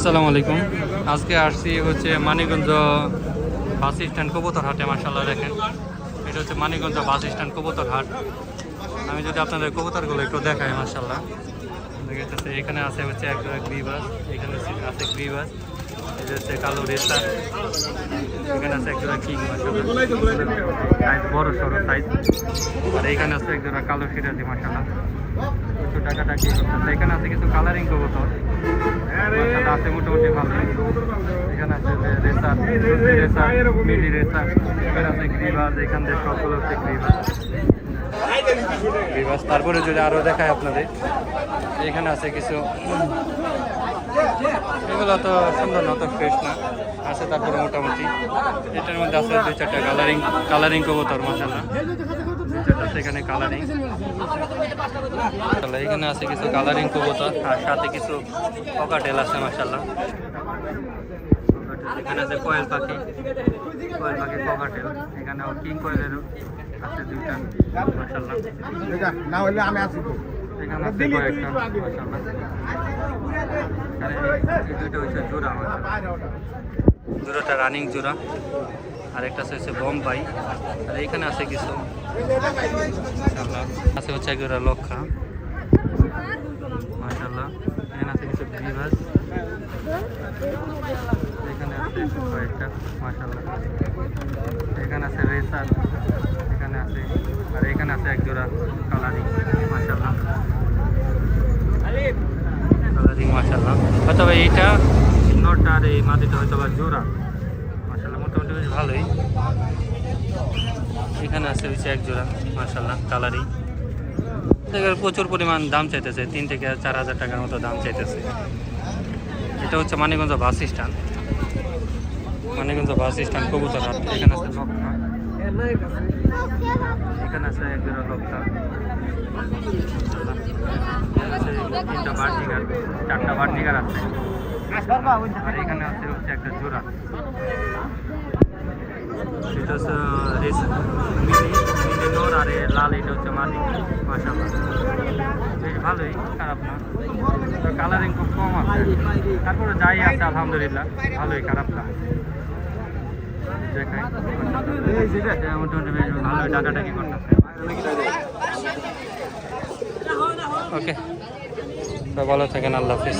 আসসালামু আলাইকুম। আজকে আসছি হচ্ছে মানিকগঞ্জ বাস স্ট্যান্ড কবুতর হাটে। মাশাআল্লাহ দেখেন, এটা হচ্ছে মানিকগঞ্জ বাস স্ট্যান্ড কবুতর হাট। আমি যদি আপনাদের কবুতরগুলো একটু দেখাই, মাশাআল্লাহ দেখতেছে এখানে আছে হচ্ছে একটা গ্রিবাস, এখানে আছে গ্রিবাস, এটা হচ্ছে কালো রেসার, এখানে আছে একজোড়া কিং, সাইজ বড় সড়ো সাইজ। আর এখানে আছে একজোড়া কালো সিরাজি, মাশাআল্লাহ কিছু টাকাটাকি করতেছে। এখানে আছে কিছু কালারিং কবুতর, মাশাআল্লাহ আছে মোটামুটি ভালো। এখানে আছে রেসার, রেসার, মিলি রেসার, এখানে আছে গ্রিবাস, এখান থেকে সবগুলো হচ্ছে গ্রিবাস। তারপরে যদি আরো দেখায় আপনাদের, এখানে আছে কিছু, এগুলো তো সুন্দর না, তো ফ্রেশ না আছে। তারপরে মোটামুটি এটার মধ্যে আছে 2-4টা কালারিং কবুতর, মাশাআল্লাহ 2-4টা আছে এখানে কালারিং। এখানে আছে কিছু কালারিং কবুতর আর সাথে কিছু ককাটেল আছে, মাশাআল্লাহ। এখানে আছে কোয়েল পাখি, ককাটেল, এখানে কিং কোয়েলের আছে 2টা, মাশাআল্লাহ। না হলে আমি আছি তো। এখানে আছে কয়েকটা, মাশাআল্লাহ। এই দুটো হচ্ছে জোড়া, জোড়াটা রানিং জোড়া, আর একটা হচ্ছে বোম্বাই। আর এখানে আছে কিছু, মাশাআল্লাহ আছে হচ্ছে এক জোড়া লক্ষা, মাশাআল্লাহ। এখানে আছে কিছু গ্রিবাস, এখানে আছে কয়েকটা, মাশাআল্লাহ। এখানে আছে রেসার, এখানে আছে, আর এখানে আছে এক জোড়া কালারিং, মাশাআল্লাহ কালারিং, মাশাআল্লাহ। হয়তো এইটা নটটা আর এই মাটিটা হয়তো বা জোড়া, মাশাআল্লাহ মোটামুটি বেশ ভালোই। এখানে আছে হচ্ছে এক জোড়া, মাশাআল্লাহ কালারিং। প্রচুর পরিমাণ দাম চাইতেছে, 3 থেকে 4 হাজার টাকার মতো দাম চাইতেছে। এটা হচ্ছে Manikganj bus stand, Manikganj bus stand কবুতর হাট। এখানে আছে লক্ষা, এখানে আছে এক জোড়া লক্ষা, 3টা বার্নিগার, 4টা বার্নিগার আছে। আর এখানে আছে হচ্ছে একটা জোড়া, এটা হচ্ছে মিলি নোর, আর লাল এটা হচ্ছে মালিক, মাশাআল্লাহ বেশ ভালোই, খারাপ না। তো কালারিং খুব কম আছে, তারপরে যাই আছে আলহামদুলিল্লাহ ভালোই, খারাপ না। দেখাই মোটামুটি বেশ ভালোই টাকাটাকি করতেছে। ওকে, তো ভালো থাকেন, আল্লাহ হাফিজ।